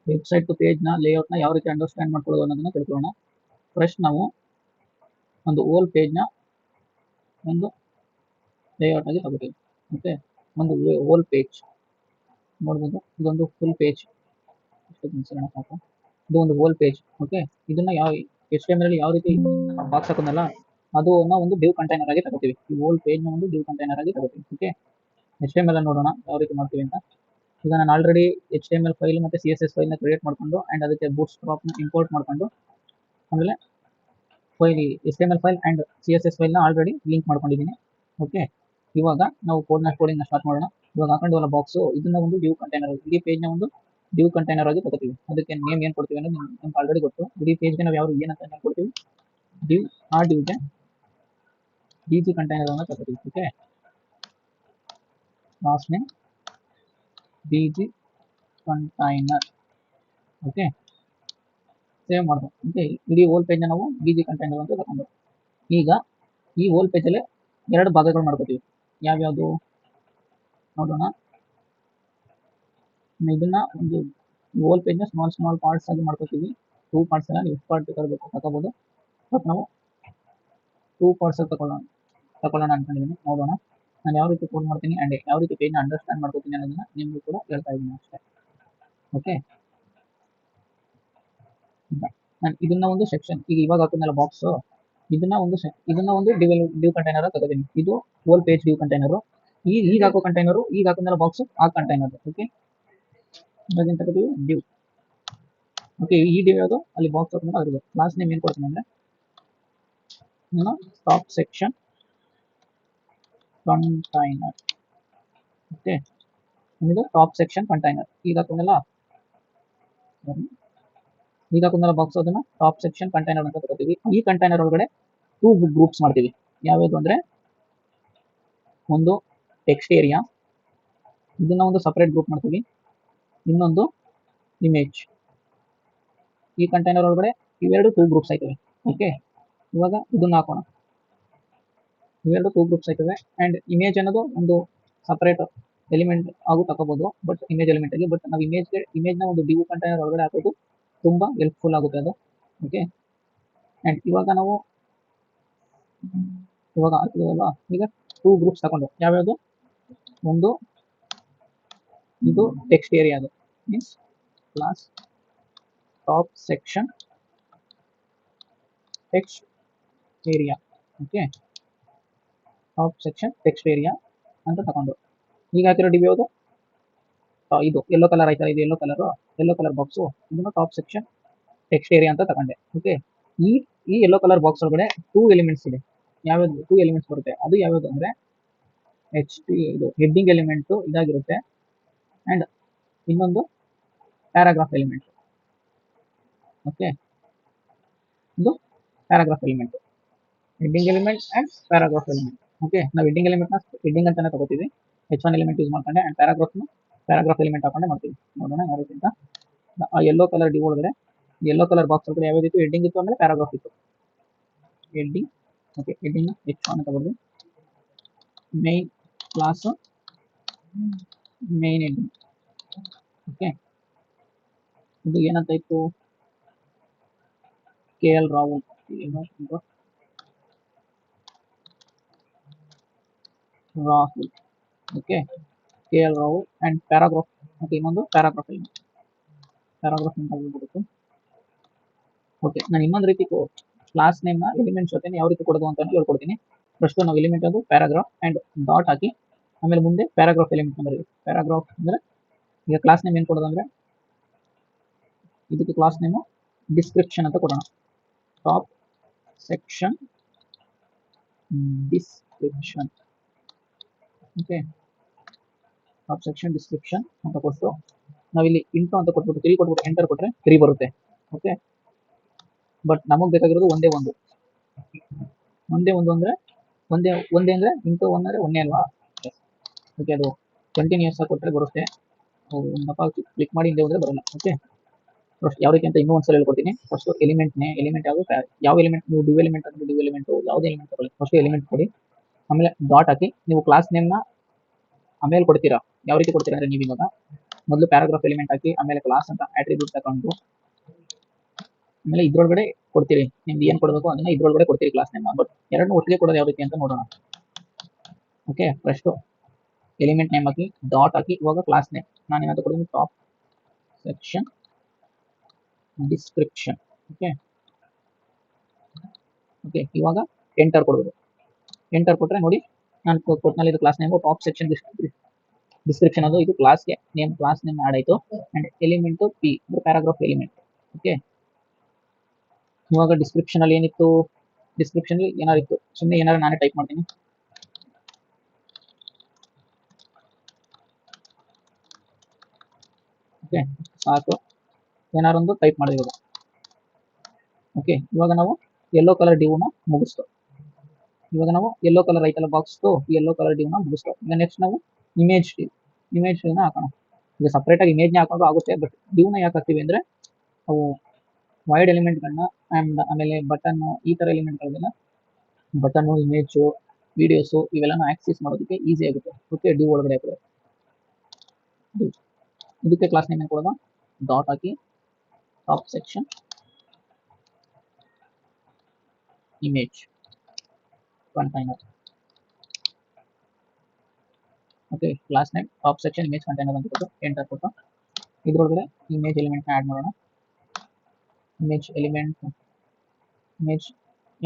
Website ಪೇಜ್ನ ಲೇಔಟ್ನ ಯಾವ ರೀತಿ understand ಮಾಡ್ಕೊಳ್ಳೋದು ಅನ್ನೋದನ್ನ ತಿಳ್ಕೊಳ್ಳೋಣ. ಫಸ್ಟ್ ನಾವು ಒಂದು ಓಲ್ ಪೇಜ್ನ ಒಂದು ಲೇಔಟ್ ಆಗಿ ತಗೋತೀವಿ. ಓಕೆ, ಒಂದು ಓಲ್ ಪೇಜ್ ನೋಡ್ಬೋದು, ಇದೊಂದು ಫುಲ್ ಪೇಜ್. ಸಾಕು, ಇದು ಒಂದು ಓಲ್ ಪೇಜ್. ಓಕೆ, ಇದನ್ನ ಯಾವ HTML ಯಾವ ರೀತಿ ಬಾಕ್ಸ್ ಹಾಕೋದಲ್ಲ ಅದನ್ನ ಒಂದು ಡಿವ್ ಕಂಟೈನರ್ ಆಗಿ ತಗೋತೀವಿ. ಈ ಓಲ್ ಪೇಜ್ನ ಒಂದು ಡಿವ್ ಕಂಟೈನರ್ ಆಗಿ ತಗೋತೀವಿ. ಓಕೆ, HTML ನೋಡೋಣ ಯಾವ ರೀತಿ ಮಾಡ್ತೀವಿ ಅಂತ. ಈಗ ನಾನು ಆಲ್ರೆಡಿ HTML ಫೈಲ್ ಮತ್ತು CSS ಫೈಲ್ನ ಕ್ರಿಯೇಟ್ ಮಾಡಿಕೊಂಡು ಆ್ಯಂಡ್ ಅದಕ್ಕೆ ಬೂಟ್ಸ್ಟ್ರಾಪ್ನ ಇಂಪೋರ್ಟ್ ಮಾಡಿಕೊಂಡು ಆಮೇಲೆ HTML ಫೈಲ್ ಆ್ಯಂಡ್ CSS ಫೈಲ್ನ ಆಲ್ರೆಡಿ ಲಿಂಕ್ ಮಾಡ್ಕೊಂಡಿದ್ದೀನಿ. ಓಕೆ, ಇವಾಗ ನಾವು ಕೋಡಿಂಗ್ನ ಸ್ಟಾರ್ಟ್ ಮಾಡೋಣ. ಇವಾಗ ಹಾಕೊಂಡಿವಲ್ಲ ಬಾಕ್ಸು, ಇದನ್ನ ಒಂದು ಡಿವ್ ಕಂಟೈನರ್, ಇಡೀ ಪೇಜ್ನ ಒಂದು ಡಿವ್ ಕಂಟೈನರ್ ಆಗಿ ತಗೋತೀವಿ. ಅದಕ್ಕೆ ನೇಮ್ ಏನು ಕೊಡ್ತೀವಿ ಅನ್ನೋದು ನಮ್ಗೆ ಆಲ್ರೆಡಿ ಗೊತ್ತು. ಇಡೀ ಪೇಜ್ಗೆ ನಾವು ಯಾವ ಏನಂತ ನೇಮ್ ಕೊಡ್ತೀವಿ, ಡಿವ್. ಆ ಡಿವ್ಗೆ DG ಕಂಟೈನರ್ ಅನ್ನು ತಗೋತೀವಿ. Okay, last name DG container. Okay, save ಮಾಡೋದು. ಓಕೆ, ಇಡೀ ಓಲ್ ಪೇಜ್ನ ನಾವು DG ಕಂಟೈನರ್ ಅಂತ ತಗೊಂಡು ಈಗ ಈ ಓಲ್ ಪೇಜಲ್ಲಿ ಎರಡು ಭಾಗಗಳು ಮಾಡ್ಕೋತೀವಿ. ಯಾವ್ಯಾವುದು ನೋಡೋಣ. ಇದನ್ನ ಒಂದು ಓಲ್ ಪೇಜ್ನ ಸ್ಮಾಲ್ ಪಾರ್ಟ್ಸ್ ಆಗಿ ಮಾಡ್ಕೋತೀವಿ. 2 ಪಾರ್ಟ್ಸ್ ಎಲ್ಲ ನೀವು ಪಾರ್ಟ್ ತಗೋಬಹುದು. ಬಟ್ ನಾವು 2 ಪಾರ್ಟ್ಸ್ ತಗೊಳ್ಳೋಣ ಅನ್ಕೊಂಡಿದ್ದೀನಿ. ನೋಡೋಣ ನಾನು ಯಾವ ರೀತಿ ಕೋಡ್ ಮಾಡ್ತೀನಿ ಆ್ಯಂಡ್ ಯಾವ ರೀತಿ ಪೇಜ್ನ ಅಂಡರ್ಸ್ಟ್ಯಾಂಡ್ ಮಾಡ್ಕೋತೀನಿ ಅನ್ನೋದನ್ನ ನಿಮಗೂ ಕೂಡ ಹೇಳ್ತಾ ಇದ್ದೀನಿ ಅಷ್ಟೇ. ಓಕೆ, ನಾನು ಇದನ್ನ ಒಂದು ಸೆಕ್ಷನ್, ಈಗ ಇವಾಗ ಹಾಕೋದ್ನಲ್ಲ ಬಾಕ್ಸು, ಇದನ್ನ ಒಂದು ಡಿವ್ ಕಂಟೈನರ್ ತಗೋತೀನಿ. ಇದು ಓಲ್ ಪೇಜ್ ಡಿವ್ ಕಂಟೈನರು. ಈಗ ಹಾಕೋ ಕಂಟೈನರು, ಈಗ ಹಾಕೋದ್ನಲ್ಲ ಬಾಕ್ಸು, ಆ ಕಂಟೈನರ್. ಓಕೆ, ಇವಾಗ ಏನು ತಗೋತೀವಿ, ಡಿವ್. ಓಕೆ, ಈ ಡಿವ್ ಯಾವುದು, ಅಲ್ಲಿ ಬಾಕ್ಸ್ ಹಾಕೋದ್ಮೇಲೆ ಅದ್ರ ಕ್ಲಾಸ್ ನೇಮ್ ಏನು ಕೊಡ್ತೀನಿ ಅಂದರೆ ನಾನು ಟಾಪ್ ಸೆಕ್ಷನ್ ಕಂಟೈನರ್. ಓಕೆ, ನಿಮ್ಮದು ಟಾಪ್ ಸೆಕ್ಷನ್ ಕಂಟೈನರ್. ಈಗ ಹಾಕೋದ್ನಲ್ಲ ಬಾಕ್ಸ್, ಅದನ್ನ ಟಾಪ್ ಸೆಕ್ಷನ್ ಕಂಟೈನರ್ ಅಂತ ತಗೋತೀವಿ. ಈ ಕಂಟೈನರ್ ಒಳಗಡೆ 2 ಗ್ರೂಪ್ಸ್ ಮಾಡ್ತೀವಿ. ಯಾವ್ಯಾವುದು ಅಂದ್ರೆ ಒಂದು ಟೆಕ್ಸ್ಟ್ ಏರಿಯಾ, ಇದನ್ನ ಒಂದು ಸಪರೇಟ್ ಗ್ರೂಪ್ ಮಾಡ್ತೀವಿ. ಇನ್ನೊಂದು ಇಮೇಜ್. ಈ ಕಂಟೈನರ್ ಒಳಗಡೆ ಇವೆರಡು 2 ಗ್ರೂಪ್ಸ್ ಆಯ್ತವೆ. ಓಕೆ, ಇವಾಗ ಇದನ್ನ ಹಾಕೋಣ. ಇವೆರಡು 2 ಗ್ರೂಪ್ಸ್ ಆಯ್ತವೆ ಆ್ಯಂಡ್ ಇಮೇಜ್ ಅನ್ನೋದು ಒಂದು ಸಪರೇಟ್ ಎಲಿಮೆಂಟ್ ಆಗು ತಗೋಬಹುದು, ಬಟ್ ಇಮೇಜ್ ಎಲಿಮೆಂಟ್ ಆಗಿ. ಬಟ್ ನಾವು ಇಮೇಜ್ನ ಒಂದು ಡಿವ್ ಕಂಟೈನರ್ ಒಳಗಡೆ ಹಾಕೋದು ತುಂಬಾ ಹೆಲ್ಪ್ಫುಲ್ ಆಗುತ್ತೆ ಅದು. ಓಕೆ, ಆ್ಯಂಡ್ ಇವಾಗ ಹಾಕಿದವಲ್ಲ, ಈಗ 2 ಗ್ರೂಪ್ಸ್ ತಗೊಂಡು ಯಾವ್ಯಾವುದು, ಒಂದು ಇದು ಟೆಕ್ಸ್ಟ್ ಏರಿಯಾ, ಅದು means class top section text area. Okay, top section text area ಅಂತ ತಗೊಂಡು ಈಗ ಹಾಕಿರೋ ಡಿವ್ ಯಾವುದು, ಇದು ಯೆಲ್ಲೋ ಕಲರ್ ಆಯ್ತಾ, ಇದು ಯೆಲ್ಲೋ ಕಲರ್ ಬಾಕ್ಸು, ಇದನ್ನು ಟಾಪ್ ಸೆಕ್ಷನ್ ಟೆಕ್ಸ್ಟ್ ಏರಿಯಾ ಅಂತ ತಗೊಂಡೆ. ಓಕೆ, ಈ ಯೆಲ್ಲೋ ಕಲರ್ ಬಾಕ್ಸ್ ಒಳಗಡೆ 2 ಎಲಿಮೆಂಟ್ಸ್ ಇದೆ. ಯಾವ್ಯಾವುದು 2 ಎಲಿಮೆಂಟ್ಸ್ ಬರುತ್ತೆ, ಅದು ಯಾವ್ಯಾವುದು ಅಂದ್ರೆ ಇದು ಹೆಡ್ಡಿಂಗ್ ಎಲಿಮೆಂಟ್ ಇದಾಗಿರುತ್ತೆ ಆ್ಯಂಡ್ ಇನ್ನೊಂದು ಪ್ಯಾರಾಗ್ರಾಫ್ ಎಲಿಮೆಂಟ್. ಓಕೆ, ಇದು paragraph element, heading element and paragraph element. Okay, ನಾವು ಹೆಡ್ಡಿಂಗ್ ಎಲಿಮೆಂಟ್ನ ಹೆಡ್ಡಿಂಗ್ ಅಂತಾನೆ ತಗೋತೀವಿ, H1 ಎಲಿಮೆಂಟ್ ಯೂಸ್ ಮಾಡ್ಕೊಂಡೆ, ಆ್ಯಂಡ್ ಪ್ಯಾರಾಗ್ರಾಫ್ ಎಲಿಮೆಂಟ್ ಹಾಕೊಂಡೆ ಮಾಡ್ತೀವಿ. ನೋಡೋಣ ಯಾವ ರೀತಿ ಅಂತ. ಆ ಯೆಲ್ಲೋ ಕಲರ್ ಡಿವ್ ಒಳಗಡೆ, ಯೆಲ್ಲೋ ಕಲರ್ ಬಾಕ್ಸ್ ಒಳಗಡೆ ಯಾವ್ಯಾವ್ದಿತ್ತು, ಹೆಡ್ಡಿಂಗ್ ಇತ್ತು, ಆಮೇಲೆ ಪ್ಯಾರಾಗ್ರಾಫ್ ಇತ್ತು. ಹೆಡ್ಡಿಂಗ್, ಓಕೆ, ಹೆಡ್ಡಿಂಗ್ H1 ತಗೊಳ್ಳಿ. Main clause, main heading. Okay, ಇದು ಏನಂತ ಇತ್ತು, KL Rahul. Okay, KL Rahul and paragraph. Okay, ಇನ್ನೊಂದು ಪ್ಯಾರಾಗ್ರಾಫ್ ಎಲಿಮೆಂಟ್ ಬರುತ್ತೆ. ಓಕೆ, ನಾನು ಇನ್ನೊಂದು ರೀತಿ ಕ್ಲಾಸ್ ನೇಮ್ನ ಎಲಿಮೆಂಟ್ಸ್ ಜೊತೆ ಯಾವ ರೀತಿ ಕೊಡೋದು ಅಂತ ಹೇಳ್ಕೊಡ್ತೀನಿ. ಫಸ್ಟ್ ನಾವು ಎಲಿಮೆಂಟ್ ಅದು ಪ್ಯಾರಾಗ್ರಾಫ್ ಆ್ಯಂಡ್ ಡಾಟ್ ಹಾಕಿ ಆಮೇಲೆ ಮುಂದೆ ಪ್ಯಾರಾಗ್ರಾಫ್ ಎಲಿಮೆಂಟ್ ಬರೀ. ಪ್ಯಾರಾಗ್ರಾಫ್ ಅಂದರೆ ಈಗ ಕ್ಲಾಸ್ ನೇಮ್ ಏನು ಕೊಡೋದು ಅಂದರೆ ಇದಕ್ಕೆ ಕ್ಲಾಸ್ ನೇಮು ಡಿಸ್ಕ್ರಿಪ್ಷನ್ ಅಂತ ಕೊಡೋಣ. Top section description. Okay, top section description ಅಂತ ಕೊಟ್ಟು ನಾವಿಲ್ಲಿ ಇಂಟು ಅಂತ ಕೊಟ್ಬಿಟ್ಟು 3 ಕೊಟ್ಬಿಟ್ಟು ಎಂಟರ್ ಕೊಟ್ಟರೆ 3 ಬರುತ್ತೆ. ಓಕೆ, ಬಟ್ ನಮಗೆ ಬೇಕಾಗಿರೋದು ಒಂದೇ ಒಂದು ಅಂದರೆ ಒಂದೇ ಅಂದರೆ ಇಂಟು 1 ಅಂದರೆ ಒಂದೇ ಅಲ್ವಾ. ಓಕೆ, ಅದು ಕಂಟಿನ್ಯೂಸ್ ಆಗಿ ಕೊಟ್ಟರೆ ಬರುತ್ತೆ. ಕ್ಲಿಕ್ ಮಾಡಿ ಹಿಂದೆ ಹೋದರೆ ಬರಲ್ಲ. ಓಕೆ, ಫಸ್ಟ್ ಯಾವ ರೀತಿ ಅಂತ ಇನ್ನೂ ಒಂದ್ಸಲ ಹೇಳ್ಕೊಡ್ತೀನಿ. ಫಸ್ಟ್ ಎಲಿಮೆಂಟ್ ಯಾವುದು, ಯಾವ ಎಲಿಮೆಂಟ್ ನೀವು ಡಿವ್ ಎಲಿಮೆಂಟ್ ಅಂದರೆ ಡಿವ್ ಎಲಿಮೆಂಟು ಯಾವುದೇ ಎಲಿಮೆಂಟ್ ತಗೊಳ್ಳಿ. ಫಸ್ಟ್ ಎಲಿಮೆಂಟ್ ಕೊಡಿ, ಆಮೇಲೆ ಡಾಟ್ ಹಾಕಿ. ನೀವು ಕ್ಲಾಸ್ ನೇಮ್ನ ಆಮೇಲೆ ಕೊಡ್ತೀರಾ. ಯಾವ ರೀತಿ ಕೊಡ್ತೀರಾ ಅಂದರೆ ನೀವು ಇವಾಗ ಮೊದಲು ಪ್ಯಾರಾಗ್ರಾಫ್ ಎಲಿಮೆಂಟ್ ಹಾಕಿ ಆಮೇಲೆ ಕ್ಲಾಸ್ ಅಂತ ಆಟ್ರಿಬ್ಯೂಟ್ ತಗೊಂಡು ಆಮೇಲೆ ಇದ್ರೊಳಗಡೆ ಕೊಡ್ತೀರಿ ನಿಮ್ದು ಏನು ಕೊಡಬೇಕು ಅದನ್ನ ಇದ್ರೊಳಗಡೆ ಕೊಡ್ತೀರಿ ಕ್ಲಾಸ್ ನೇಮ್. ಬಟ್ ಎರಡನ್ನೂ ಒಟ್ಟಿಗೆ ಕೊಡೋದು ಯಾವ ರೀತಿ ಅಂತ ನೋಡೋಣ. ಓಕೆ, ಫಸ್ಟ್ ಎಲಿಮೆಂಟ್ ನೇಮ್ ಹಾಕಿ ಡಾಟ್ ಹಾಕಿ ಇವಾಗ ಕ್ಲಾಸ್ ನೇಮ್ ನಾನು ಏನಾದ್ರು ಕೊಡ್ತೀನಿ top section description. Okay okay, ಇವಾಗ ಎಂಟರ್ ಕೊಡಬೇಕು. ಎಂಟರ್ ಕೊಟ್ಟರೆ ನೋಡಿ ನಾನು ಕೊಟ್ಟನಲ್ಲಿ ಇದು class name top section description ಅದು ಇದು ಕ್ಲಾಸ್ಗೆ ನೇಮ್ ಕ್ಲಾಸ್ ನೇಮ್ ಆಡ್ ಆಯಿತು. ಆ್ಯಂಡ್ ಎಲಿಮೆಂಟು ಪಿ ಅಂದ್ರೆ ಪ್ಯಾರಾಗ್ರಾಫ್ ಎಲಿಮೆಂಟ್. ಓಕೆ, ಇವಾಗ ಡಿಸ್ಕ್ರಿಪ್ಷನ್ ಅಲ್ಲಿ ಏನಿತ್ತು, ಡಿಸ್ಕ್ರಿಪ್ಷನ್ ಏನಾರಿತ್ತು ಸುಮ್ಮನೆ ಏನಾರು ನಾನೇ ಟೈಪ್ ಮಾಡ್ತೀನಿ. ಓಕೆ ಸಾಕು, ಏನಾರು ಒಂದು ಟೈಪ್ ಮಾಡಿರೋದು. ಓಕೆ, ಇವಾಗ ನಾವು ಯೆಲ್ಲೋ ಕಲರ್ ಡಿವ್ನ ಮುಗಿಸ್ತು. ಇವಾಗ ನಾವು ಯೆಲ್ಲೋ ಕಲರ್ ಐತಲ್ಲ ಬಾಕ್ಸ್ದು ಯೆಲ್ಲೋ ಕಲರ್ ಡಿವ್ನ ಮುಗಿಸ್ತು. ಈಗ ನೆಕ್ಸ್ಟ್ ನಾವು ಇಮೇಜ್ ಡಿವ್ನ ಹಾಕೋಣ. ಈಗ ಸಪ್ರೇಟಾಗಿ ಇಮೇಜ್ನ ಹಾಕೊಂಡ್ರು ಆಗುತ್ತೆ, ಬಟ್ ಡಿವ್ನ ಯಾಕೆ ಹಾಕ್ತೀವಿ ಅಂದರೆ ಅವು ವೈಡ್ ಎಲಿಮೆಂಟ್ಗಳನ್ನ ಆ್ಯಂಡ್ ಆಮೇಲೆ ಬಟನ್ನು ಈ ಥರ ಎಲಿಮೆಂಟ್ಗಳಿಗೆಲ್ಲ ಬಟನ್ನು ಇಮೇಜು ವಿಡಿಯೋಸು ಇವೆಲ್ಲನೂ ಆಕ್ಸೆಸ್ ಮಾಡೋದಕ್ಕೆ ಈಸಿ ಆಗುತ್ತೆ. ಓಕೆ, ಡಿವ್ ಒಳಗಡೆ ಹಾಕಿದ್ರೆ ಇದಕ್ಕೆ ಕ್ಲಾಸ್ ನೇಮ್ ಕೊಡೋದು ಡಾಟ್ ಹಾಕಿ top section image container. Okay, class name top section image container ಅಂತ ಕೊಟ್ಟು ಎಂಟರ್ ಕೊಟ್ಟು ಇದ್ರೊಳಗಡೆ ಇಮೇಜ್ ಎಲಿಮೆಂಟ್ನ ಆ್ಯಡ್ ಮಾಡೋಣ. ಇಮೇಜ್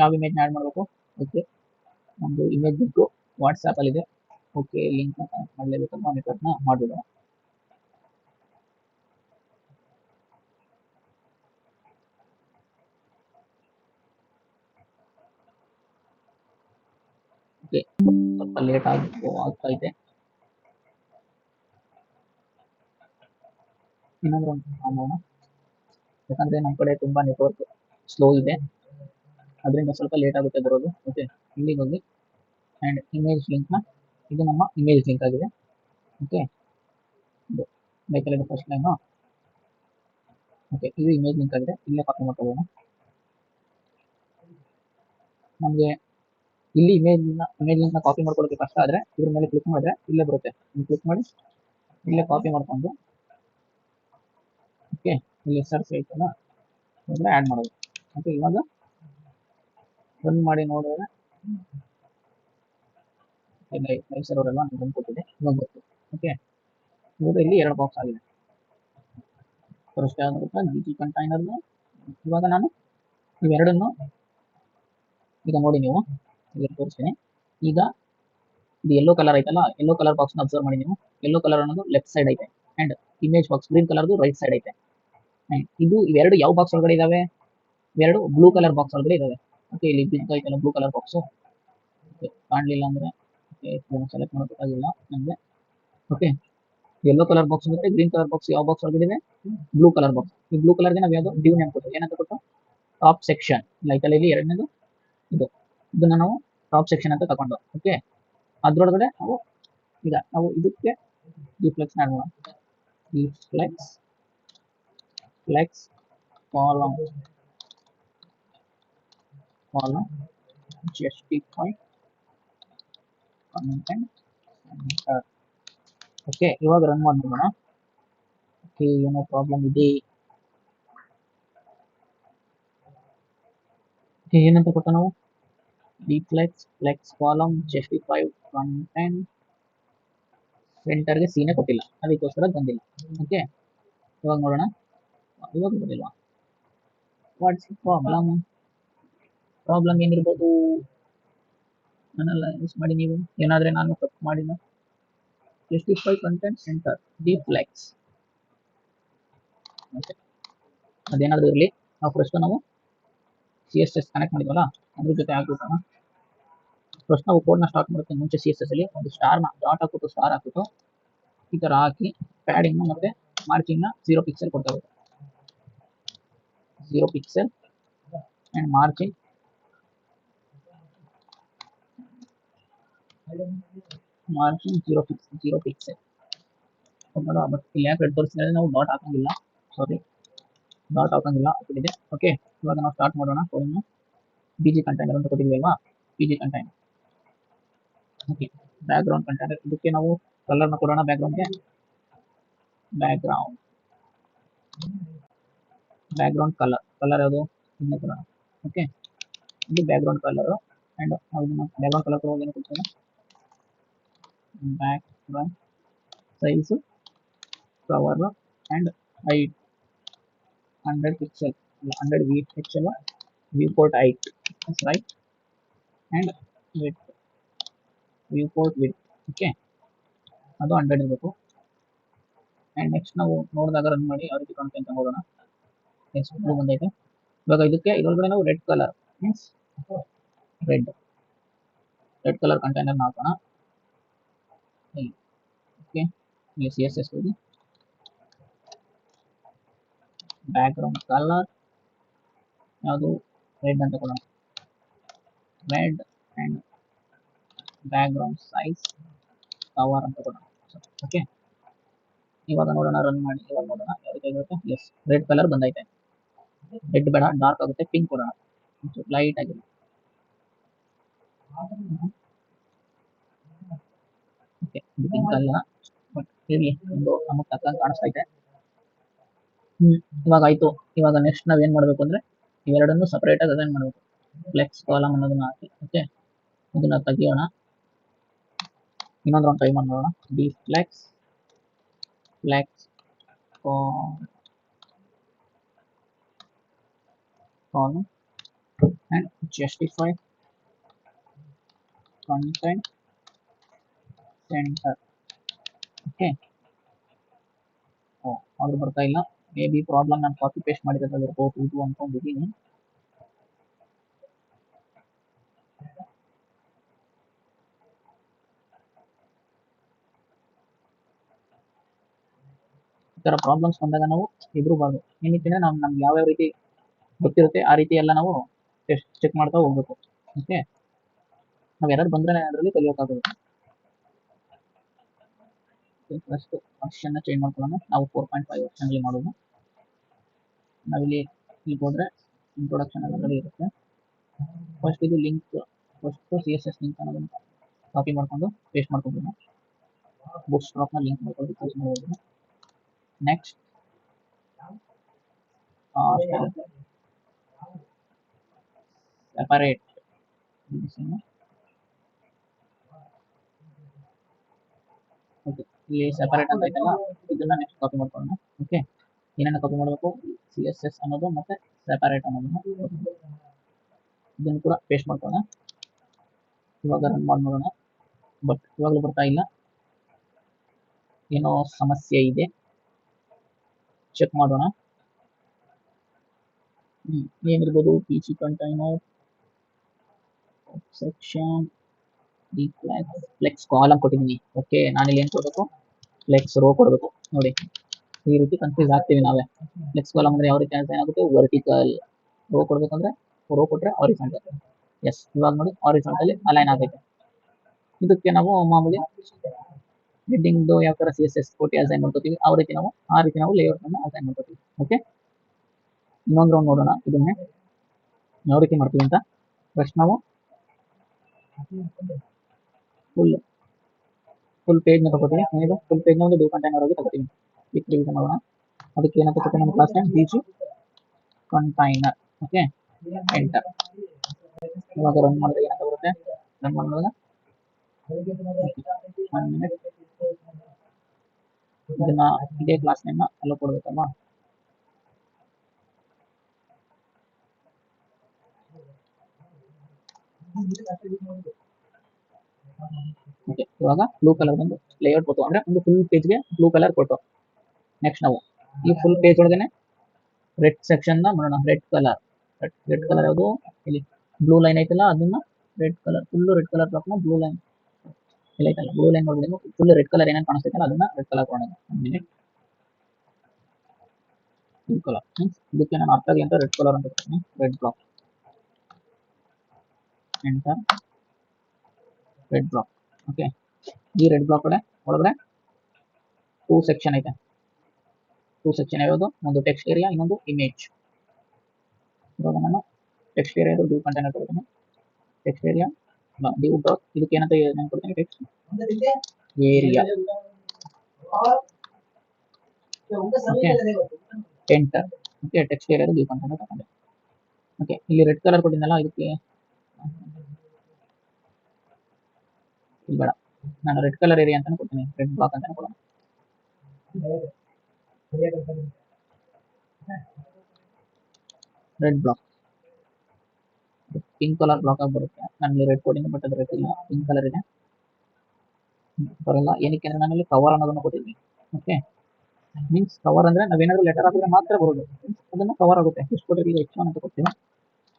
ಯಾವ ಇಮೇಜ್ನ ಆ್ಯಡ್ ಮಾಡಬೇಕು? ಓಕೆ, ಒಂದು ಇಮೇಜ್ ಬೇಕು ವಾಟ್ಸಾಪಲ್ಲಿದೆ. ಓಕೆ, ಲಿಂಕ್ನ ಕನೆಕ್ಟ್ ಮಾಡಲೇಬೇಕು, ಮಾನಿಟರ್ನ ಮಾಡಿಬಿಡೋಣ. ಓಕೆ, ಸ್ವಲ್ಪ ಲೇಟ್ ಆಗ್ತಾ ಇದೆ. ಏನಾದರೂ ಒಂದು ಮಾಡೋಣ, ಯಾಕಂದರೆ ನಮ್ಮ ಕಡೆ ತುಂಬ ನೆಟ್ವರ್ಕ್ ಸ್ಲೋ ಇದೆ, ಅದರಿಂದ ಸ್ವಲ್ಪ ಲೇಟ್ ಆಗುತ್ತೆ ಬರೋದು. ಓಕೆ, ಇಲ್ಲಿಗೆ ಹೋಗಿ ಆ್ಯಂಡ್ ಇಮೇಜ್ ಲಿಂಕ್ನ ಇದು ನಮ್ಮ ಇಮೇಜ್ ಲಿಂಕ್ ಆಗಿದೆ. ಓಕೆ, ಇದು ಬೇಕಲ್ಲ ಫಸ್ಟ್ ಲೈನು. ಓಕೆ, ಇದು ಇಮೇಜ್ ಲಿಂಕ್ ಆಗಿದೆ, ಇಲ್ಲೇ ಕಾಪಿ ಮಾಡ್ಕೊಳ್ಳೋಣ. ನಮಗೆ ಇಲ್ಲಿ ಇಮೇಜ್ ಲಿಂಕ್ನ ಕಾಪಿ ಮಾಡ್ಕೊಳ್ಳೋಕ್ಕೆ ಕಷ್ಟ ಆದರೆ ಇದ್ರ ಮೇಲೆ ಕ್ಲಿಕ್ ಮಾಡಿದ್ರೆ ಇಲ್ಲೇ ಬರುತ್ತೆ. ಕ್ಲಿಕ್ ಮಾಡಿ ಇಲ್ಲೇ ಕಾಪಿ ಮಾಡ್ಕೊಂಡು ಓಕೆ ಇಲ್ಲಿ ಸರ್ಚ್ ಐತಲ್ಲ ಅಂದರೆ ಆ್ಯಡ್ ಮಾಡೋದು. ಓಕೆ, ಇವಾಗ ರನ್ ಮಾಡಿ ನೋಡಿದ್ರೆ ಲೈವ್ ಸರ್ವರ್ ಎಲ್ಲ ರನ್ ಕೊಟ್ಟಿದೆ, ಇವಾಗ ಗೊತ್ತು. ಓಕೆ, ಇವಾಗ ಇಲ್ಲಿ 2 ಬಾಕ್ಸ್ ಆಗಿದೆ. ಫಸ್ಟ್ ಯಾವ್ದು ಡಿಜಿ ಕಂಟೈನರ್ನ. ಇವಾಗ ನಾನು ಇವೆರಡನ್ನು ಈಗ ನೋಡಿ ನೀವು ಇಲ್ಲಿ ತೋರಿಸ್ತೀನಿ. ಈಗ ಇದು ಯೆಲ್ಲೋ ಕಲರ್ ಐತಲ್ಲ, ಯೆಲ್ಲೋ ಕಲರ್ ಬಾಕ್ಸ್ನ ಅಬ್ಸರ್ವ್ ಮಾಡಿ ನೀವು. ಯೆಲ್ಲೋ ಕಲರ್ ಅನ್ನೋದು ಲೆಫ್ಟ್ ಸೈಡ್ ಐತೆ ಆ್ಯಂಡ್ ಇಮೇಜ್ ಬಾಕ್ಸ್ ಗ್ರೀನ್ ಕಲರ್ದು ರೈಟ್ ಸೈಡ್ ಐತೆ. ಇದು ಇವೆರಡು ಯಾವ ಬಾಕ್ಸ್ ಒಳಗಡೆ ಇದಾವೆ? ಇವೆರಡು ಬ್ಲೂ ಕಲರ್ ಬಾಕ್ಸ್ ಒಳಗಡೆ ಇದಾವೆ. ಓಕೆ, ಇಲ್ಲಿ ಬಿಗ್ ಐತಲ್ಲ ಬ್ಲೂ ಕಲರ್ ಬಾಕ್ಸು. ಓಕೆ, ಕಾಣಲಿಲ್ಲ ಅಂದರೆ ಸೆಲೆಕ್ಟ್ ಮಾಡೋಕ್ಕಾಗಿಲ್ಲ ನಮಗೆ. ಓಕೆ, ಯೆಲ್ಲೋ ಕಲರ್ ಬಾಕ್ಸ್ ಮತ್ತೆ ಗ್ರೀನ್ ಕಲರ್ ಬಾಕ್ಸ್ ಯಾವ ಬಾಕ್ಸ್ ಒಳಗಡೆ ಇದೆ? Blue colour box. ಈ ಬ್ಲೂ ಕಲರ್ಗೆ ನಾವು ಯಾವುದು ಡಿವ್ ನೇಮ್ ಕೊಟ್ಟು ಏನಂತ ಕೊಟ್ಟು ಟಾಪ್ ಸೆಕ್ಷನ್ ಲೈಕಲ್ಲಿ ಇಲ್ಲಿ ಎರಡನೇದು ಇದನ್ನ ನಾವು ಟಾಪ್ ಸೆಕ್ಷನ್ ಅಂತ ತಗೊಂಡು. ಓಕೆ, ಅದ್ರೊಳಗಡೆ ನಾವು ಇದಕ್ಕೆ ಡಿಫ್ಲೆಕ್ಸ್ ಆ್ಯಡ್ ಮಾಡೋಣ. Flex column justify content enter. Okay, ಇವಾಗ ರನ್ ಮಾಡಿ ನೋಡೋಣ. ಓಕೆ, ಏನೋ ಪ್ರಾಬ್ಲಮ್ ಇದೆ. ಓಕೆ, ಏನಂತ ಕೊಟ್ಟ ನಾವು ಫ್ಲೆಕ್ಸ್ ಕಾಲಮ್ justify content ಸೆಂಟರ್ಗೆ ಸೀನೇ ಕೊಟ್ಟಿಲ್ಲ, ಅದಕ್ಕೋಸ್ಕರ ಬಂದಿಲ್ಲ. ಓಕೆ, ಇವಾಗ ನೋಡೋಣ. ಇವಾಗ ಬಂದಿಲ್ವಾ? ವಾಟ್ಸ್ ಪ್ರಾಬ್ಲಮ್ ಏನಿರ್ಬೋದು? ಅನಲೈಸ್ ಮಾಡಿ ನೀವು. ಏನಾದರೆ ನಾನು ತಪ್ಪು ಮಾಡಿಲ್ಲ. justify content center deflex. Okay, ಅದೇನಾದರೂ ಇರಲಿ. ನಾವು ಫಸ್ಟ್ ನಾವು CSS ಕನೆಕ್ಟ್ ಮಾಡಿದ್ವಲ್ಲ ಅದ್ರ ಜೊತೆ ಹಾಕ್ಬಿಟ್ಟೋಣ. ಫಸ್ಟ್ ನಾವು ಕೋಡ್ನ ಸ್ಟಾರ್ಟ್ ಮಾಡೋಕ್ಕೆ ಮುಂಚೆ CSS ಅಲ್ಲಿ ಒಂದು ಸ್ಟಾರ್ನ ಡಾಟ್ ಹಾಕ್ಬಿಟ್ಟು ಸ್ಟಾರ್ ಹಾಕ್ಬಿಟ್ಟು ಈ ಥರ ಹಾಕಿ ಪ್ಯಾಡಿಂಗ್ನ ಮತ್ತು ಮಾರ್ಕಿಂಗ್ನ 0 ಪಿಕ್ಸೆಲ್ ಕೊಡ್ತಾ ಹೋಗುತ್ತೆ. 0 pixel and marking 0 pixel. But ಇಲ್ಲಿ ಯಾಕೆ ರೆಡ್ ತೋರಿಸಿದ್ರೆ ನಾವು ಡಾಟ್ ಹಾಕಂಗಿಲ್ಲ, ಕೊಟ್ಟಿದೆ. ಓಕೆ, ಇವಾಗ ನಾವು ಸ್ಟಾರ್ಟ್ ಮಾಡೋಣ ಕೋಡಿಂಗ್ನ. ಡಿಜಿ ಕಂಟೈನರ್ ಅಂತ ಕೊಟ್ಟಿದ್ವಿ ಅಲ್ವಾ, DG container. Okay, background container ಇದಕ್ಕೆ ನಾವು ಕಲರ್ನ ಕೊಡೋಣ. ಬ್ಯಾಕ್ಗ್ರೌಂಡ್ಗೆ ಬ್ಯಾಕ್ಗ್ರೌಂಡ್ ಕಲರ್ ಯಾವುದು ಇನ್ನೇ ಕಲರ್. ಓಕೆ, ಇದು background colour. And background colour ತಗೊಂಡು ಏನು ಕೊಡ್ತಾರೆ, background size cover and height 100 pixel 100 pixel viewport height, that's right, and width viewport width. Okay, ಅದು 100 ಇರಬೇಕು. ಆ್ಯಂಡ್ ನೆಕ್ಸ್ಟ್ ನಾವು ನೋಡಿದಾಗ ರನ್ ಮಾಡಿ ಯಾವ ರೀತಿ ಕಾಣುತ್ತೆ ಅಂತ ನೋಡೋಣ. ನೆಕ್ಸ್ಟ್ ಬ್ಲೂ ಬಂದೈತೆ. ಇವಾಗ ಇದಕ್ಕೆ ಇದರೊಳಗಡೆ ನಾವು red colour means red colour container ಹಾಕೋಣ. ಓಕೆ, ಇಲ್ಲಿ CSS ಹೋಗಿ ಬ್ಯಾಕ್ಗ್ರೌಂಡ್ ಕಲರ್ ಯಾವುದು ರೆಡ್ ಅಂತ ಕೊಡೋಣ. Red and background size cover ಅಂತ ಕೊಡೋಣ. ಓಕೆ, ಇವಾಗ ನೋಡೋಣ, ರನ್ ಮಾಡಿ ಇವಾಗ ನೋಡೋಣ ಯಾವ ರೀತಿ ಆಗಿರುತ್ತೆ. ಎಸ್, ರೆಡ್ ಕಲರ್ ಬಂದೈತೆ. ರೆಡ್ ಬೇಡ, ಡಾರ್ಕ್ ಆಗುತ್ತೆ, ಪಿಂಕ್ ಕೊಡೋಣ, ಲೈಟ್ ಆಗಿದೆ. ಓಕೆ, ಇದು ಪಿಂಕ್ ಅಲ್ಲ, ಬಟ್ ಇರಲಿ, ಒಂದು ನಮಗೆ ತಕ್ಕ ಕಾಣಿಸ್ತೈತೆ. ಇವಾಗ ಆಯ್ತು. ಇವಾಗ ನೆಕ್ಸ್ಟ್ ನಾವ್ ಏನ್ ಮಾಡ್ಬೇಕು ಅಂದ್ರೆ ಇವೆರಡನ್ನು ಸಪರೇಟ್ ಆಗಿ ಅಸೈನ್ ಮಾಡಬೇಕು. ಫ್ಲೆಕ್ಸ್ ಕಾಲಮ್ ಅನ್ನೋದನ್ನ ಹಾಕಿ. ಓಕೆ, ಇದನ್ನ ತೆಗಿಯೋಣ. ಇನ್ನೊಂದು ರೌಂಡ್ ಟ್ರೈ ಮಾಡಿ ನೋಡೋಣ. D flex column and justify content center. Okay, ಆದ್ರೂ ಬರ್ತಾ ಇಲ್ಲ. ಮೇ ಬಿ ಪ್ರಾಬ್ಲಮ್ ನಾನು ಕಾಪಿ ಪೇಸ್ಟ್ ಮಾಡಿರೋದಿರ್ಬೋದು ಇದು ಅನ್ಕೊಂಡಿದ್ದೀನಿ. ಈ ಥರ ಪ್ರಾಬ್ಲಮ್ಸ್ ಬಂದಾಗ ನಾವು ಹೆದರಬಾರ್ದು. ಏನಕ್ಕೆ ನಮ್ಗೆ ಯಾವ್ಯಾವ ರೀತಿ ಗೊತ್ತಿರುತ್ತೆ ಆ ರೀತಿ ಎಲ್ಲ ನಾವು ಚೆಕ್ ಮಾಡ್ತಾ ಹೋಗ್ಬೇಕು. ಓಕೆ, ನಾವು ಎರರ್ ಬಂದ್ರೆ ಅದರಲ್ಲಿ ಕಲಿಯೋಕ್ಕಾಗುತ್ತೆ. ಫಸ್ಟ್ ವರ್ಷನ್ನ ಚೇಂಜ್ ಮಾಡ್ಕೊಳ್ಳೋಣ. ನಾವು 4.5 ವರ್ಷನಲ್ಲಿ ಮಾಡೋದು. ನಾವಿಲ್ಲಿ ಈಗ ಹೋದ್ರೆ ಇಂಟ್ರೊಡಕ್ಷನ್ ಅದರಲ್ಲಿ ಇರುತ್ತೆ. ಫಸ್ಟ್ ಇದು ಲಿಂಕ್, ಫಸ್ಟ್ CSS ಲಿಂಕ್ ಅನ್ನೋದನ್ನ ಕಾಪಿ ಮಾಡ್ಕೊಂಡು ಪೇಸ್ಟ್ ಮಾಡ್ಕೊಂಡು ಬುಕ್ ಸ್ಟಾಕ್ನ ಲಿಂಕ್ ಮಾಡ್ಕೊಂಡು ಪೇಸ್ಟ್ ಮಾಡ್ಬೋದು. ನೆಕ್ಸ್ಟ್ ಸೆಪರೇಟ್, ಓಕೆ, ಇಲ್ಲಿ ಸೆಪರೇಟ್ ಅಂತ ಐತಲ್ಲ, ಇದನ್ನ ನೆಕ್ಸ್ಟ್ ಕಾಪಿ ಮಾಡ್ಕೊಳ್ಳೋಣ. ಓಕೆ, ಏನನ್ನ ಕಾಪಿ ಮಾಡಬೇಕು, CSS ಅನ್ನೋದು ಮತ್ತೆ ಸೆಪರೇಟ್ ಅನ್ನೋದನ್ನ ಇದನ್ನು ಕೂಡ ಪೇಸ್ಟ್ ಮಾಡ್ಕೊಳ್ಳೋಣ. ಇವಾಗ ರನ್ ಮಾಡಿ ನೋಡೋಣ. ಬಟ್ ಇವಾಗಲೂ ಬರ್ತಾ ಇಲ್ಲ, ಏನೋ ಸಮಸ್ಯೆ ಇದೆ, ಚೆಕ್ ಮಾಡೋಣ. ಏನಿರ್ಬೋದು, PC container section D flex column ಕೊಟ್ಟಿದ್ದೀನಿ. ಓಕೆ, ನಾನಿಲ್ಲಿ ಏನು ಕೊಡಬೇಕು, ಫ್ಲೆಕ್ಸ್ ರೋ ಕೊಡಬೇಕು. ನೋಡಿ, ಈ ರೀತಿ ಕನ್ಫ್ಯೂಸ್ ಆಗ್ತೀವಿ ನಾವೇ. ಫ್ಲೆಕ್ಸ್ ಕಾಲಮ್ ಅಂದ್ರೆ ಯಾವ ರೀತಿ ಏನಾಗುತ್ತೆ, ವರ್ಟಿಕಲ್. ರೋ ಕೊಡ್ಬೇಕಂದ್ರೆ ರೋ ಕೊಟ್ರೆ ಹಾರಿಜಾಂಟಲ್. ಎಸ್, ಇವಾಗ ನೋಡಿ ಹಾರಿಜಾಂಟಲ್ ಅಲೈನ್ ಆಗೈತೆ. ಇದಕ್ಕೆ ನಾವು ಮಾಮೂಲಿ ಹೆಡ್ಡಿಂಗ್ದು ಯಾವ ತರ CSS ಕೊಟ್ಟು ಅಸೈನ್ ಮಾಡ್ಕೋತೀವಿ ಆ ರೀತಿ ನಾವು ಲೇಔಟ್ ಅನ್ನು ಅಸೈನ್ ಮಾಡ್ಕೋತೀವಿ. ಓಕೆ, ಇನ್ನೊಂದು ರೌಂಡ್ ನೋಡೋಣ ಇದನ್ನೇ ಯಾವ ರೀತಿ ಮಾಡ್ತೀವಿ ಅಂತ. ಫಸ್ಟ್ ನಾವು ಫುಲ್ ಪೇಜ್ ನ ತಗೋತೀವಿ. ಏನಿದೆ, ಫುಲ್ ಪೇಜ್ ನ ಒಂದು ಡಿವ್ ಕಂಟೈನರ್ ಆಗಿ ತಗೋತೀವಿ. ಕ್ಲಿಕ್ ರಿವಿಷನ್ ಮಾಡೋಣ. ಅದಕ್ಕೆ ಏನಂತ ಕೊಡ್ತೀವಿ, ನಮ್ಮ class name DG container. Okay, enter. ಇವಾಗ ರನ್ ಮಾಡಿದ್ರೆ ಏನಂತ ಬರುತ್ತೆ, ರನ್ ಮಾಡಿದಾಗ 1 ಮಿನಿಟ್ ಇದನ್ನ ಇದೇ ಕ್ಲಾಸ್ ನೇಮ್ ಅಲ್ಲೋ ಕೊಡ್ಬೇಕಲ್ವಾ. ಓಕೆ, ಇವಾಗ ಬ್ಲೂ ಕಲರ್ ಬಂದು ಲೇಔಟ್ ಕೊಟ್ಟು ಅಂದ್ರೆ ಒಂದು ಫುಲ್ ಪೇಜ್ಗೆ ಬ್ಲೂ ಕಲರ್ ಕೊಟ್ಟು. ನೆಕ್ಸ್ಟ್ ನಾವು ಈ ಫುಲ್ ಪೇಜ್ ಒಳಗೇನೆ ರೆಡ್ ಸೆಕ್ಷನ್ ನ ಮಾಡೋಣ. ರೆಡ್ ಕಲರ್ ಯಾವುದು, ಇಲ್ಲಿ ಬ್ಲೂ ಲೈನ್ ಐತಲ್ಲ ಅದನ್ನ red colour, full red colour black ನ ಬ್ಲೂ ಲೈನ್ ಇಲ್ಲ ಐತಲ್ಲ, ಬ್ಲೂ ಲೈನ್ ನೋಡಿದ್ರೆ ಫುಲ್ ರೆಡ್ ಕಲರ್ ಏನೇನು ಕಾಣಿಸ್ತೈತಲ್ಲ ಅದನ್ನ ರೆಡ್ ಕಲರ್ ಕೊಡೋಣ. ಬ್ಲೂ ಕಲರ್ ಮೀನ್ಸ್ ಇದಕ್ಕೆ ನಾನು ಅರ್ಥ ಆಗಿ ಅಂತ ರೆಡ್ ಕಲರ್ ಅಂತ ಕೊಡ್ತೀನಿ. Red black, enter, red black. Okay, ಈ ರೆಡ್ ಬ್ಲಾಕ್ ಒಳಗಡೆ 2 ಸೆಕ್ಷನ್ ಐತೆ. 2 ಸೆಕ್ಷನ್ ಯಾವುದು, ಒಂದು ಟೆಕ್ಸ್ಟ್ ಏರಿಯಾ, ಇನ್ನೊಂದು ಇಮೇಜ್. ಇವಾಗ ನಾನು ಟೆಕ್ಸ್ಟ್ ಏರಿಯಾ ಡಿವ್ ಕಂಟೈನರ್ ಕೊಡ್ತೀನಿ. ಟೆಕ್ಸ್ಟ್ ಏರಿಯಾ ಡಿವ್ ಡಾಟ್, ಇದಕ್ಕೆ ಏನಂತ ನಾನು ಕೊಡ್ತೀನಿ, text area. Okay enter. Okay text area view ಅಂತ ತಗೊಂಡೆ. ಓಕೆ ಇಲ್ಲಿ ರೆಡ್ ಕಲರ್ ಕೊಟ್ಟಿದ್ದಲ್ಲ ಇದಕ್ಕೆ ಇಲ್ಲಿ ಬೇಡ, ನಾನು ರೆಡ್ ಕಲರ್ ಏರಿಯಾ ಅಂತಾನೆ ಕೊಡ್ತೀನಿ, ರೆಡ್ ಬ್ಲಾಕ್ ಅಂತಾನೆ ಕೊಡೋಣ. Red black pink colour black ಆಗಿ ಬರುತ್ತೆ. ನನ್ನಲ್ಲಿ ರೆಡ್ ಕೊಟ್ಟಿನಿ ಬಟ್ ಅದು ರೆಡ್ ಇಲ್ಲ, ಪಿಂಕ್ ಕಲರ್ ಇದೆ ಬರಲ್ಲ. ಏನಕ್ಕೆ ಅಂದ್ರೆ ನಾನಲ್ಲಿ ಕವರ್ ಅನ್ನೋದನ್ನ ಕೊಟ್ಟಿದ್ದೀನಿ. ಓಕೆ ಮೀನ್ಸ್ ಕವರ್ ಅಂದ್ರೆ ನಾವೇನಾದ್ರು ಲೆಟರ್ ಹಾಕಿದ್ರೆ ಮಾತ್ರ ಬರೋದು, ಅದನ್ನ ಕವರ್ ಆಗುತ್ತೆ. ಎಷ್ಟು ಕೊಟ್ಟಿದ್ದೀವಿ ಈಗ H1 ಅಂತ ಕೊಡ್ತೀವಿ.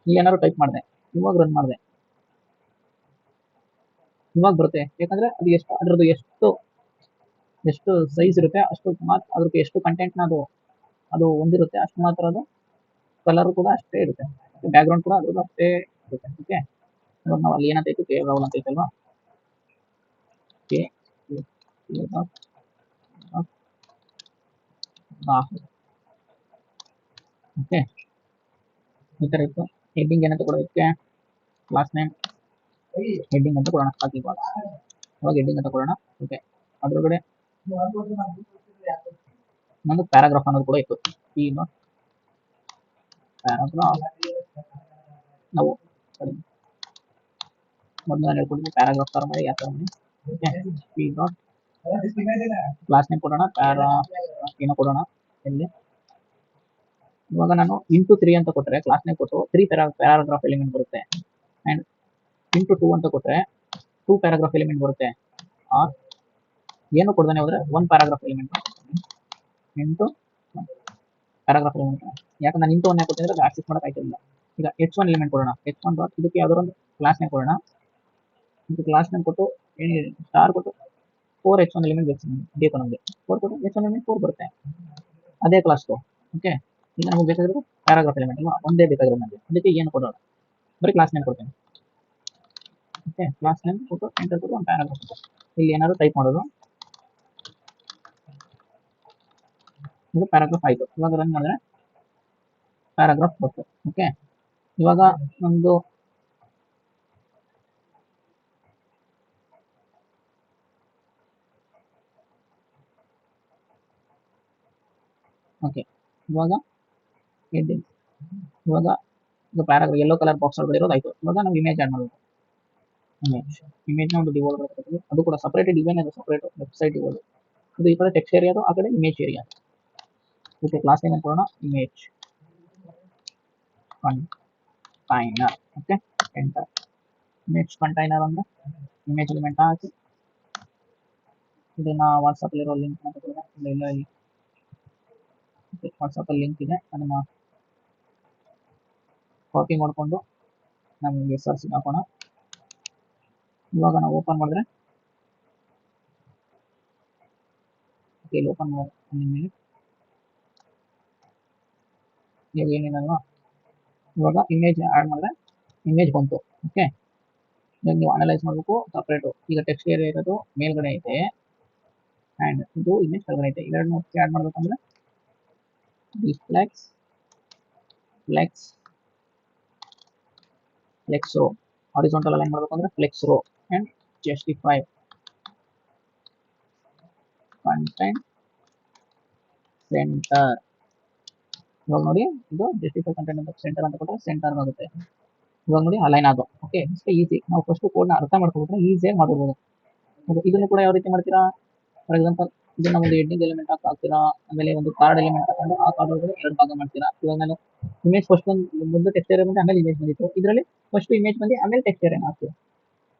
ಇಲ್ಲಿ ಏನಾದ್ರು ಟೈಪ್ ಮಾಡಿದೆ, ಇವಾಗ ರನ್ ಮಾಡಿದೆ, ಇವಾಗ ಬರುತ್ತೆ. ಯಾಕಂದ್ರೆ ಅದು ಎಷ್ಟು ಅದರದ್ದು ಎಷ್ಟು ಸೈಜ್ ಇರುತ್ತೆ ಅಷ್ಟು ಮಾತ್ರ, ಅದಕ್ಕೆ ಎಷ್ಟು ಕಂಟೆಂಟ್ನ ಅದು ಹೊಂದಿರುತ್ತೆ ಅಷ್ಟು ಮಾತ್ರ ಅದು ಕಲರ್ ಕೂಡ ಅಷ್ಟೇ ಇರುತ್ತೆ. ಬ್ಯಾಕ್ ಗ್ರೌಂಡ್ ಕೂಡ ಅದ್ರದ್ದು ಅಷ್ಟೇ ಇರುತ್ತೆ. ಓಕೆ ಇವಾಗ ನಾವು ಅಲ್ಲಿ ಏನಂತ ಇತ್ತು, ಕೆ ರಾಹುಲ್ ಅಂತ ಐತಲ್ವಾ, ಕೆ ಓಕೆ ಈ ತರ ಇತ್ತು. ಹೆಡ್ಡಿಂಗ್ ಏನಂತ ಕೊಡೋದಕ್ಕೆ ಕ್ಲಾಸ್ ನೇಮ್ ಹೆಡ್ಡಿಂಗ್ ಅಂತ ಕೊಡೋಣ. ಇವಾಗ ಹೆಡ್ಡಿಂಗ್ ಅಂತ ಕೊಡೋಣ. ಓಕೆ ಅದ್ರೊಳಗಡೆ ಒಂದು ಪ್ಯಾರಾಗ್ರಾಫ್ ಅನ್ನೋದು ಕೂಡ ಇತ್ತು. ಈ ಪ್ಯಾರಾಗ್ರಾಫ್ ನಾವು ಮೊದಲು ನಾನು ಹೇಳ್ಕೊಡ್ತೀನಿ, ಪ್ಯಾರಾಗ್ರಾಫ್ ತರ ಮಾಡಿ ಯಾವ ತರ ಮಾಡಿ. ಪಿ ಡಾಟ್ ಕ್ಲಾಸ್ ನೇಮ್ ಕೊಡೋಣ, ಪ್ಯಾರಾ ಏನೋ ಕೊಡೋಣ. ಇಲ್ಲಿ ಇವಾಗ ನಾನು ಇಂಟು 3 ಅಂತ ಕೊಟ್ಟರೆ ಕ್ಲಾಸ್ ನೇಮ್ ಕೊಟ್ಟು 3 ಪ್ಯಾರಾಗ್ರಾಫ್ ಎಲಿಮೆಂಟ್ ಬರುತ್ತೆ. ಅಂಡ್ ಇಂಟು 2 ಅಂತ ಕೊಟ್ಟರೆ 2 ಪ್ಯಾರಾಗ್ರಾಫ್ ಎಲಿಮೆಂಟ್ ಬರುತ್ತೆ. ಆರ್ ಏನು ಕೊಡ್ದಾನೆ ಹೋದ್ರೆ 1 paragraph element into paragraph element. ಯಾಕಂದ್ರೆ ನಾನು ಇಂಟು 1 ಕೊಟ್ಟಿದ್ರೆ ಅದು ಆಕ್ಸೆಸ್ ಮಾಡಕ್ ಆಯ್ತಿಲ್ಲ. ಈಗ H1 ಎಲಿಮೆಂಟ್ ಕೊಡೋಣ. H1 ಡಾಟ್ ಇದಕ್ಕೆ ಯಾವ್ದಾದ್ರು ಒಂದು ಕ್ಲಾಸ್ ನೇಮ್ ಕೊಡೋಣ. ಇದು ಕ್ಲಾಸ್ ನೇಮ್ ಕೊಟ್ಟು ಸ್ಟಾರ್ ಕೊಟ್ಟು 4 H1 ಎಲಿಮೆಂಟ್ ಬೇಕು ನಮಗೆ. 4 ಕೊಟ್ಟು H1 ಎಲಿಮೆಂಟ್ 4 ಬರುತ್ತೆ, ಅದೇ ಕ್ಲಾಸ್. ಓಕೆ ಈಗ ನಮಗೆ ಬೇಕಾಗಿರೋದು ಪ್ಯಾರಾಗ್ರಾಫ್ ಎಲಿಮೆಂಟ್ ಅಲ್ವಾ, ಒಂದೇ ಬೇಕಾಗಿರೋದು ನನಗೆ. ಅದಕ್ಕೆ ಏನು ಕೊಡೋಣ, ಬರೀ ಕ್ಲಾಸ್ ನೇಮ್ ಕೊಡ್ತೇನೆ. ಓಕೆ ಕ್ಲಾಸ್ ನೇಮ್ ಕೊಟ್ಟು ಎಂಟರ್ ಕೊಟ್ಟು ಒಂದು ಪ್ಯಾರಾಗ್ರಾಫ್. ಇಲ್ಲಿ ಏನಾದ್ರು ಟೈಪ್ ಮಾಡೋದು, ಇದು ಪ್ಯಾರಾಗ್ರಾಫ್ ಆಯಿತು. ಇವಾಗ ರನ್ ಮಾಡಿದ್ರೆ ಪ್ಯಾರಾಗ್ರಾಫ್ ಬಂತು. ಓಕೆ ಇವಾಗ ಒಂದು ಓಕೆ ಇವಾಗ ಹೆಡ್ಡಿಂಗ್, ಇವಾಗ ಇದು ಪ್ಯಾರಾಗ್ರಾಫ್ ಯೆಲ್ಲೋ ಕಲರ್ ಬಾಕ್ಸ್ ಒಳಗಡೆ ಇರೋದು ಆಯಿತು. ಇವಾಗ ನಾವು ಇಮೇಜ್ ಆಡ್ ಮಾಡಬೇಕು. ಇಮೇಜ್ನ ಒಂದು ಡಿವೋಲ್ಡ್ ಬರ್ತದೆ, ಅದು ಕೂಡ ಸಪ್ರೇಟ್ ಡಿವೈನ್, ಅದು ಸಪ್ರೇಟ್ ವೆಬ್ಸೈಟ್ ಡಿವೋಲ್ಡ್. ಇದು ಈ ಕಡೆ ಟೆಕ್ಸ್ಟ್ ಏರಿಯಾ, ಆ ಕಡೆ image area. Okay class name ಕೊಡೋಣ, image container. Okay enter. Image container ಅಂದ್ರೆ ಇಮೇಜ್ ಎಲಿಮೆಂಟ್ ಹಾಕಿ ಇದನ್ನ ವಾಟ್ಸಪ್ಪಲ್ಲಿರೋ ಲಿಂಕ್ ಅಂತ ಕೊಡೋಣ. ಇಲ್ಲ ಇಲ್ಲಿ ವಾಟ್ಸಪ್ಪಲ್ಲಿ ಲಿಂಕ್ ಇದೆ, ಅದನ್ನು ಕಾಪಿ ಮಾಡಿಕೊಂಡು ನಮಗೆ ಸರ್ಚ್ಗೆ ಹಾಕೋಣ. ಇವಾಗ ನಾವು ಓಪನ್ ಮಾಡಿದ್ರೆ ಇಲ್ಲಿ ಓಪನ್ ಮಾಡೋದು ಮೇಲೆ ಇವಾಗ ಏನೇನಲ್ವಾ, ಇವಾಗ ಇಮೇಜ್ ಆ್ಯಡ್ ಮಾಡಿದ್ರೆ ಇಮೇಜ್ ಬಂತು. ಓಕೆ ಇವಾಗ ನೀವು ಅನಲೈಸ್ ಮಾಡಬೇಕು ಸಪ್ರೇಟು. ಈಗ ಟೆಕ್ಸ್ಟ್ ಏರಿಯಾ ಇರೋದು ಮೇಲ್ಗಡೆ ಐತೆ ಆ್ಯಂಡ್ ಇದು ಇಮೇಜ್ ಕೆಳಗಡೆ ಐತೆ. ಇವೆರಡನ್ನೂ ಆ್ಯಡ್ ಮಾಡಬೇಕಂದ್ರೆ ಫ್ಲೆಕ್ಸ್ ರೋ ಹಾರಿಜಾಂಟಲ್ ಅಲೈನ್ ಮಾಡಬೇಕಂದ್ರೆ flex row and justify content centre. ಇವಾಗ ನೋಡಿ ಇದು ಜಸ್ಟಿಫೈ ಕಂಟೆಂಟ್ ಅಂತ ಸೆಂಟರ್ ಅಂತ ಕೊಟ್ಟರೆ ಸೆಂಟರ್ ಆಗುತ್ತೆ. ಇವಾಗ ನೋಡಿ ಅಲೈನ್ ಆದವು. ಓಕೆ ಇಷ್ಟೇ ಈಸಿ. ನಾವು ಫಸ್ಟ್ ಕೋಡ್ನ ಅರ್ಥ ಮಾಡ್ಕೊಂಡ್ರೆ ಈಸಿಯಾಗಿ ಮಾಡ್ಬೋದು. ಇದನ್ನು ಕೂಡ ಯಾವ ರೀತಿ ಮಾಡ್ತೀರಾ, ಫಾರ್ ಎಕ್ಸಾಂಪಲ್ ಇದನ್ನ ಒಂದು ಹೆಡ್ಡಿಂಗ್ ಎಲಿಮೆಂಟ್ ಹಾಕ್ತೀರಾ, ಆಮೇಲೆ ಒಂದು ಕಾರ್ಡ್ ಎಲಿಮೆಂಟ್ ಹಾಕೊಂಡು ಆ ಕಾರ್ಡ್ ಒಳಗಡೆ 2 ಭಾಗ ಮಾಡ್ತೀರಾ. ಇವಾಗ ನಾನು ಇಮೇಜ್ ಫಸ್ಟ್ ಒಂದು ಮುಂದೆ ಟೆಕ್ಸ್ಟ್ ಏರಿಯಾ ಬಂದು ಆಮೇಲೆ ಇಮೇಜ್ ಬಂದಿತ್ತು, ಇದರಲ್ಲಿ ಫಸ್ಟ್ ಇಮೇಜ್ ಬಂದು ಆಮೇಲೆ ಟೆಕ್ಸ್ಟ್ ಏರಿಯಾ ಹಾಕ್ತೀರಾ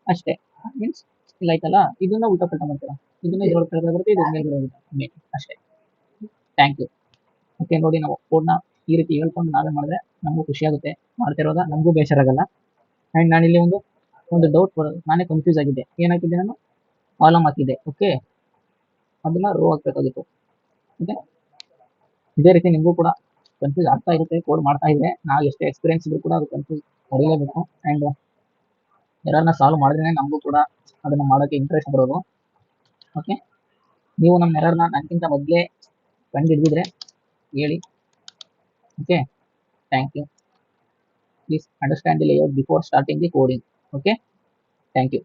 ಅಷ್ಟೇ. ಮೀನ್ಸ್ ಇಲ್ಲ ಆಯ್ತಲ್ಲ, ಇದನ್ನ ಉಲ್ಟಾ ಪಲ್ಟಾ ಮಾಡ್ತೀರಾ, ಇದನ್ನ ಇದ್ರೊಳಗೆ ಕೆಳಗಡೆ ಬರುತ್ತೆ, ಇದು ಮೇಲ್ಗಡೆ ಹೋಗುತ್ತೆ ಇಮೇಜ್ ಅಷ್ಟೇ. Thank you. ಓಕೆ ನೋಡಿ ನಾವು ಕೋಡ್ನ ಈ ರೀತಿ ಹೇಳ್ಕೊಂಡು ನಾವೇ ಮಾಡಿದ್ರೆ ನಮಗೂ ಖುಷಿ ಆಗುತ್ತೆ, ಮಾಡ್ತಿರೋದ ನಮಗೂ ಬೇಸರಾಗಲ್ಲ. ಆ್ಯಂಡ್ ನಾನಿಲ್ಲಿ ಒಂದು ಡೌಟ್ ಬರೋದು, ನಾನೇ ಕನ್ಫ್ಯೂಸ್ ಆಗಿದ್ದೆ. ಏನಾಕಿದ್ದೆ ನಾನು ಕಾಲಮ್ ಹಾಕಿದ್ದೆ. ಓಕೆ ಅದನ್ನ ರೋ ಹಾಕಬೇಕಾಗಿತ್ತು. ಓಕೆ ಇದೇ ರೀತಿ ನಿಮಗೂ ಕೂಡ ಕನ್ಫ್ಯೂಸ್ ಆಗ್ತಾ ಇರುತ್ತೆ ಕೋಡ್ ಮಾಡ್ತಾ ಇದ್ದೆ. ನಾವು ಎಷ್ಟೇ ಎಕ್ಸ್ಪೀರಿಯನ್ಸ್ ಇದ್ರೂ ಕೂಡ ಅದು ಕನ್ಫ್ಯೂಸ್ ಹೊಡಿಲೇಬೇಕು. ಆ್ಯಂಡ್ ಎರರ್ನ ಸಾಲ್ವ್ ಮಾಡಿದ್ರೆ ನಮಗೂ ಕೂಡ ಅದನ್ನು ಮಾಡೋಕ್ಕೆ ಇಂಟ್ರೆಸ್ಟ್ ಬರೋದು. ಓಕೆ ನೀವು ನಮ್ಮ ಎರರ್ನ ನನಗಿಂತ ಮೊದಲೇ ಕಂಡು ಹಿಡಿದಿದ್ರೆ ಹೇಳಿ. Okay thank you. Please understand the layout before starting the coding. Okay, thank you.